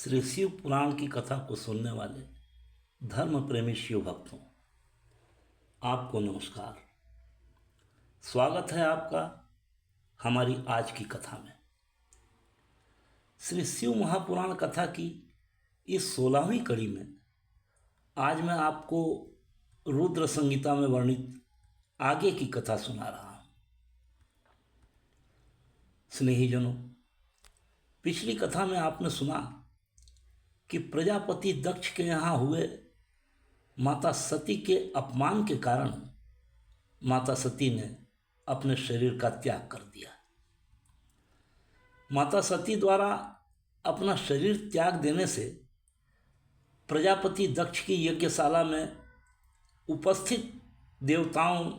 श्री शिव पुराण की कथा को सुनने वाले धर्म प्रेमी शिव भक्तों, आपको नमस्कार। स्वागत है आपका हमारी आज की कथा में। श्री शिव महापुराण कथा की इस 16वीं कड़ी में आज मैं आपको रुद्र संहिता में वर्णित आगे की कथा सुना रहा हूं। स्नेहीजनों, पिछली कथा में आपने सुना कि प्रजापति दक्ष के यहाँ हुए माता सती के अपमान के कारण माता सती ने अपने शरीर का त्याग कर दिया। माता सती द्वारा अपना शरीर त्याग देने से प्रजापति दक्ष की यज्ञशाला में उपस्थित देवताओं,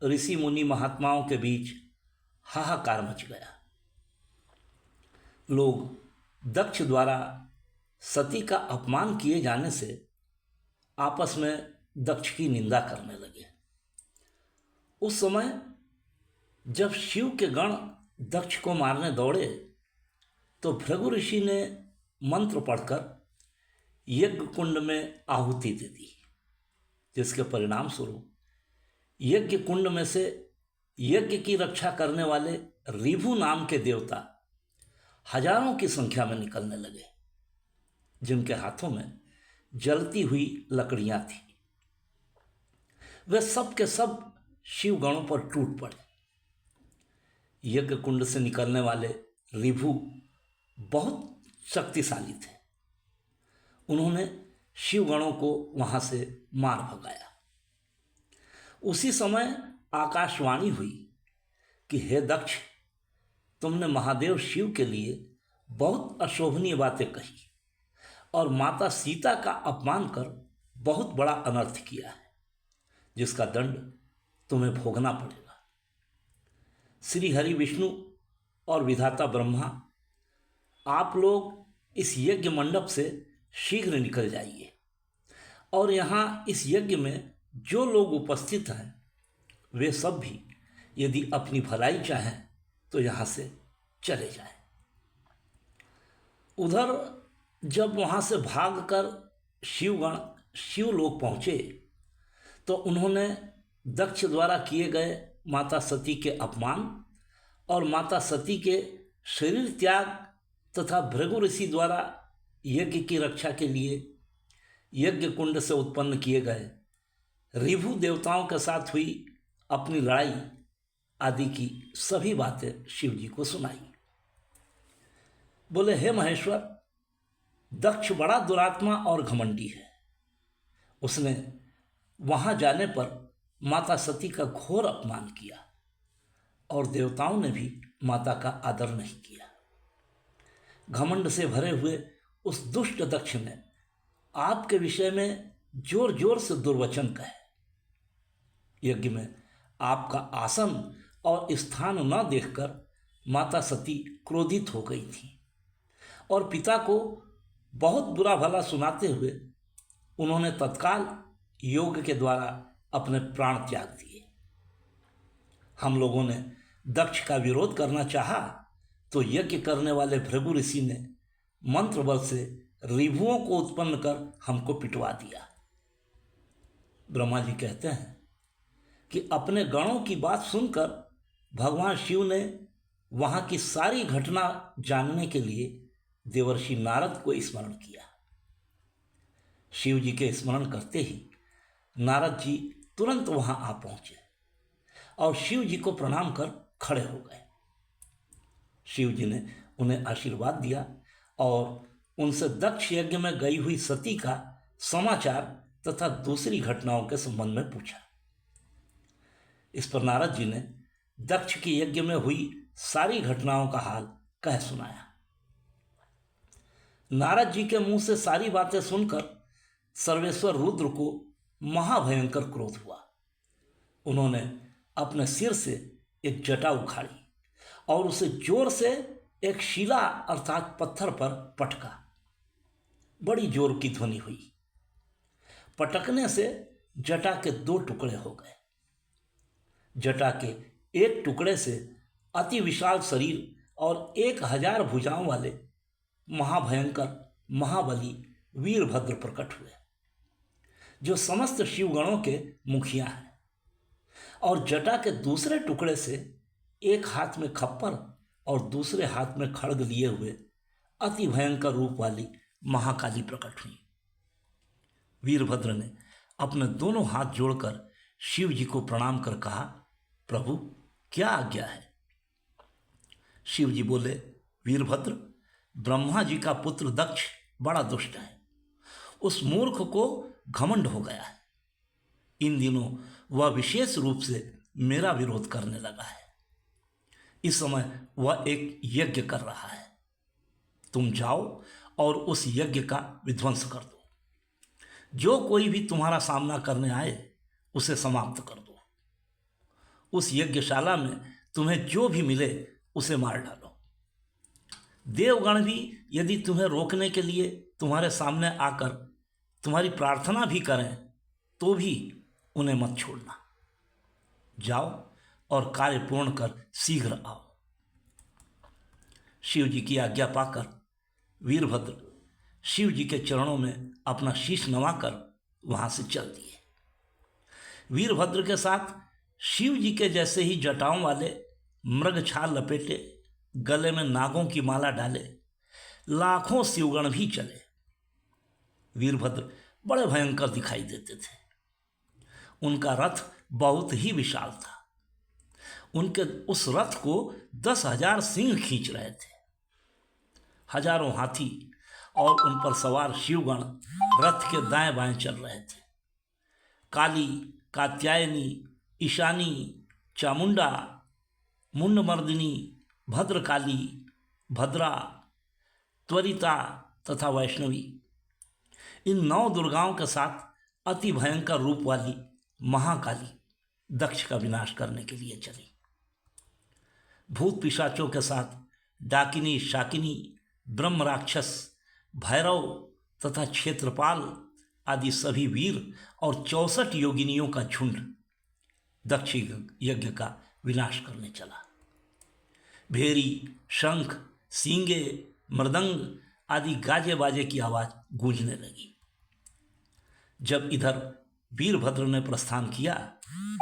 ऋषि मुनि, महात्माओं के बीच हाहाकार मच गया। लोग दक्ष द्वारा सती का अपमान किए जाने से आपस में दक्ष की निंदा करने लगे। उस समय जब शिव के गण दक्ष को मारने दौड़े तो भृगु ऋषि ने मंत्र पढ़कर यज्ञ कुंड में आहुति दे दी, जिसके परिणाम स्वरूप यज्ञ कुंड में से यज्ञ की रक्षा करने वाले ऋभु नाम के देवता हजारों की संख्या में निकलने लगे, जिनके हाथों में जलती हुई लकड़ियां थी। वे सब के सब शिव गणों पर टूट पड़े। यज्ञ कुंड से निकलने वाले ऋभु बहुत शक्तिशाली थे। उन्होंने शिव गणों को वहां से मार भगाया। उसी समय आकाशवाणी हुई कि हे दक्ष, तुमने महादेव शिव के लिए बहुत अशोभनीय बातें कही और माता सीता का अपमान कर बहुत बड़ा अनर्थ किया है, जिसका दंड तुम्हें भोगना पड़ेगा। श्री हरि विष्णु और विधाता ब्रह्मा, आप लोग इस यज्ञ मंडप से शीघ्र निकल जाइए और यहाँ इस यज्ञ में जो लोग उपस्थित हैं वे सब भी यदि अपनी भलाई चाहें तो यहाँ से चले जाएं। उधर जब वहाँ से भागकर शिवगण शिवलोक पहुँचे तो उन्होंने दक्ष द्वारा किए गए माता सती के अपमान और माता सती के शरीर त्याग तथा भृगु ऋषि द्वारा यज्ञ की रक्षा के लिए यज्ञ कुंड से उत्पन्न किए गए ऋभु देवताओं के साथ हुई अपनी लड़ाई आदि की सभी बातें शिव जी को सुनाई। बोले, हे महेश्वर, दक्ष बड़ा दुरात्मा और घमंडी है। उसने वहां जाने पर माता सती का घोर अपमान किया और देवताओं ने भी माता का आदर नहीं किया। घमंड से भरे हुए उस दुष्ट दक्ष ने आपके विषय में जोर जोर से दुर्वचन कहे। यज्ञ में आपका आसन और स्थान न देखकर माता सती क्रोधित हो गई थी और पिता को बहुत बुरा भला सुनाते हुए उन्होंने तत्काल योग के द्वारा अपने प्राण त्याग दिए। हम लोगों ने दक्ष का विरोध करना चाहा तो यज्ञ करने वाले भृगु ऋषि ने मंत्र बल से ऋभुओं को उत्पन्न कर हमको पिटवा दिया। ब्रह्मा जी कहते हैं कि अपने गणों की बात सुनकर भगवान शिव ने वहां की सारी घटना जानने के लिए देवर्षि नारद को स्मरण किया। शिव जी के स्मरण करते ही नारद जी तुरंत वहां आ पहुंचे और शिव जी को प्रणाम कर खड़े हो गए। शिव जी ने उन्हें आशीर्वाद दिया और उनसे दक्ष यज्ञ में गई हुई सती का समाचार तथा दूसरी घटनाओं के संबंध में पूछा। इस पर नारद जी ने दक्ष के यज्ञ में हुई सारी घटनाओं का हाल कह सुनाया। नारद जी के मुंह से सारी बातें सुनकर सर्वेश्वर रुद्र को महाभयंकर क्रोध हुआ। उन्होंने अपने सिर से एक जटा उखाड़ी और उसे जोर से एक शिला अर्थात पत्थर पर पटका। बड़ी जोर की ध्वनि हुई। पटकने से जटा के 2 टुकड़े हो गए। जटा के एक टुकड़े से अति विशाल शरीर और 1000 भुजाओं वाले महाभयंकर महाबली वीरभद्र प्रकट हुए, जो समस्त शिवगणों के मुखिया हैं, और जटा के दूसरे टुकड़े से एक हाथ में खप्पर और दूसरे हाथ में खड्ग लिए हुए अति भयंकर रूप वाली महाकाली प्रकट हुई। वीरभद्र ने अपने दोनों हाथ जोड़कर शिव जी को प्रणाम कर कहा, प्रभु क्या आज्ञा है? शिव जी बोले, वीरभद्र, ब्रह्मा जी का पुत्र दक्ष बड़ा दुष्ट है। उस मूर्ख को घमंड हो गया है। इन दिनों वह विशेष रूप से मेरा विरोध करने लगा है। इस समय वह एक यज्ञ कर रहा है। तुम जाओ और उस यज्ञ का विध्वंस कर दो। जो कोई भी तुम्हारा सामना करने आए उसे समाप्त कर दो। उस यज्ञशाला में तुम्हें जो भी मिले उसे मार डालो। देवगण भी यदि तुम्हें रोकने के लिए तुम्हारे सामने आकर तुम्हारी प्रार्थना भी करें तो भी उन्हें मत छोड़ना। जाओ और कार्य पूर्ण कर शीघ्र आओ। शिव जी की आज्ञा पाकर वीरभद्र शिव जी के चरणों में अपना शीश नवाकर वहां से चल दिए। वीरभद्र के साथ शिव जी के जैसे ही जटाओं वाले मृग छाल लपेटे, गले में नागों की माला डाले लाखों शिवगण भी चले। वीरभद्र बड़े भयंकर दिखाई देते थे। उनका रथ बहुत ही विशाल था। उनके उस रथ को 10,000 सिंह खींच रहे थे। हजारों हाथी और उन पर सवार शिवगण रथ के दाएं बाएं चल रहे थे। काली, कात्यायनी, ईशानी, चामुंडा, मुंडमर्दिनी, भद्रकाली, भद्रा, त्वरिता तथा वैष्णवी, इन 9 दुर्गाओं के साथ अति भयंकर रूप वाली महाकाली दक्ष का विनाश करने के लिए चली। भूत पिशाचों के साथ डाकिनी, शाकिनी, ब्रह्म राक्षस, भैरव तथा क्षेत्रपाल आदि सभी वीर और 64 योगिनियों का झुंड दक्ष यज्ञ का विनाश करने चला। भेरी, शंख, सींगे, मृदंग आदि गाजे बाजे की आवाज गूंजने लगी। जब इधर वीरभद्र ने प्रस्थान किया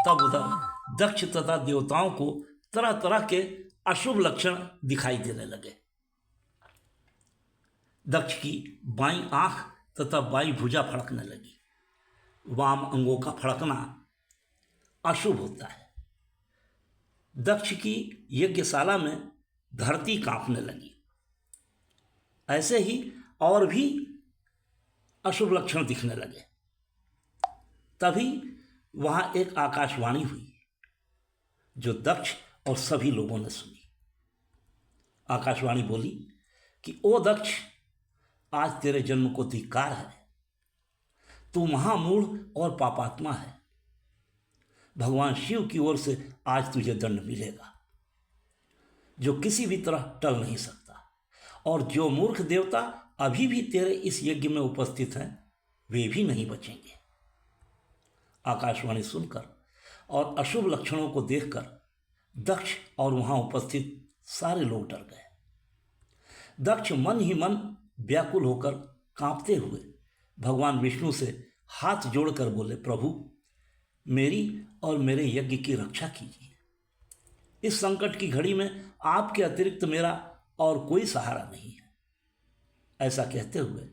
तब उधर दक्ष तथा देवताओं को तरह तरह के अशुभ लक्षण दिखाई देने लगे। दक्ष की बाईं आंख तथा बाईं भुजा फड़कने लगी। वाम अंगों का फड़कना अशुभ होता है। दक्ष की यज्ञशाला में धरती कांपने लगी। ऐसे ही और भी अशुभ लक्षण दिखने लगे। तभी वहां एक आकाशवाणी हुई जो दक्ष और सभी लोगों ने सुनी। आकाशवाणी बोली कि ओ दक्ष, आज तेरे जन्म को धिक्कार है। तू महामूढ़ और पापात्मा है। भगवान शिव की ओर से आज तुझे दंड मिलेगा जो किसी भी तरह टल नहीं सकता। और जो मूर्ख देवता अभी भी तेरे इस यज्ञ में उपस्थित हैं वे भी नहीं बचेंगे। आकाशवाणी सुनकर और अशुभ लक्षणों को देखकर दक्ष और वहां उपस्थित सारे लोग डर गए। दक्ष मन ही मन व्याकुल होकर कांपते हुए भगवान विष्णु से हाथ जोड़कर बोले, प्रभु मेरी और मेरे यज्ञ की रक्षा कीजिए। इस संकट की घड़ी में आपके अतिरिक्त मेरा और कोई सहारा नहीं है। ऐसा कहते हुए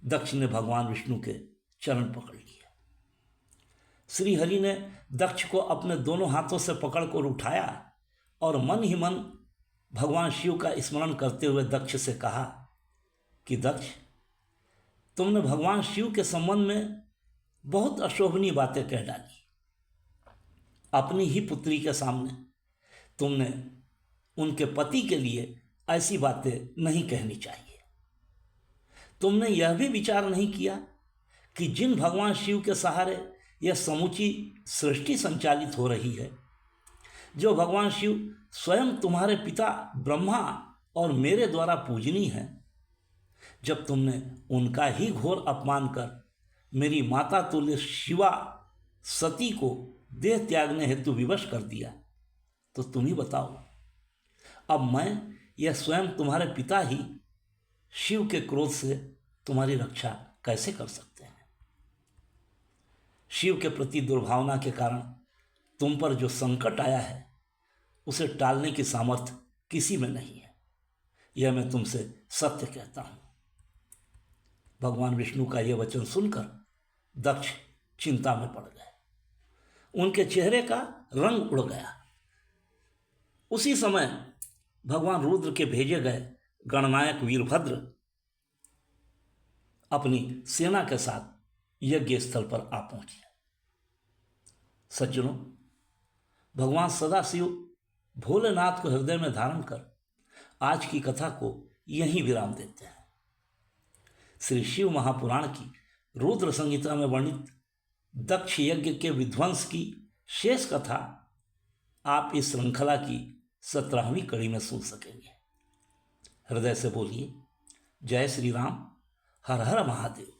दक्ष ने भगवान विष्णु के चरण पकड़ लिए। श्री हरि ने दक्ष को अपने दोनों हाथों से पकड़कर उठाया और मन ही मन भगवान शिव का स्मरण करते हुए दक्ष से कहा कि दक्ष, तुमने भगवान शिव के संबंध में बहुत अशोभनीय बातें कह डाली। अपनी ही पुत्री के सामने तुमने उनके पति के लिए ऐसी बातें नहीं कहनी चाहिए। तुमने यह भी विचार नहीं किया कि जिन भगवान शिव के सहारे यह समूची सृष्टि संचालित हो रही है, जो भगवान शिव स्वयं तुम्हारे पिता ब्रह्मा और मेरे द्वारा पूजनीय है, जब तुमने उनका ही घोर अपमान कर मेरी माता तुल्य शिवा सती को देह त्यागने हेतु विवश कर दिया, तो तुम ही बताओ, अब मैं यह स्वयं तुम्हारे पिता ही शिव के क्रोध से तुम्हारी रक्षा कैसे कर सकते हैं। शिव के प्रति दुर्भावना के कारण तुम पर जो संकट आया है उसे टालने की सामर्थ्य किसी में नहीं है, यह मैं तुमसे सत्य कहता हूं। भगवान विष्णु का यह वचन सुनकर दक्ष चिंता में पड़ गए। उनके चेहरे का रंग उड़ गया। उसी समय भगवान रुद्र के भेजे गए गणनायक वीरभद्र अपनी सेना के साथ यज्ञ स्थल पर आ पहुंचे। सज्जनों, भगवान सदाशिव भोलेनाथ को हृदय में धारण कर आज की कथा को यहीं विराम देते हैं। श्री शिव महापुराण की रुद्र संहिता में वर्णित दक्ष यज्ञ के विध्वंस की शेष कथा आप इस श्रृंखला की 17वीं कड़ी में सुन सकेंगे। हृदय से बोलिए जय श्री राम, हर हर महादेव।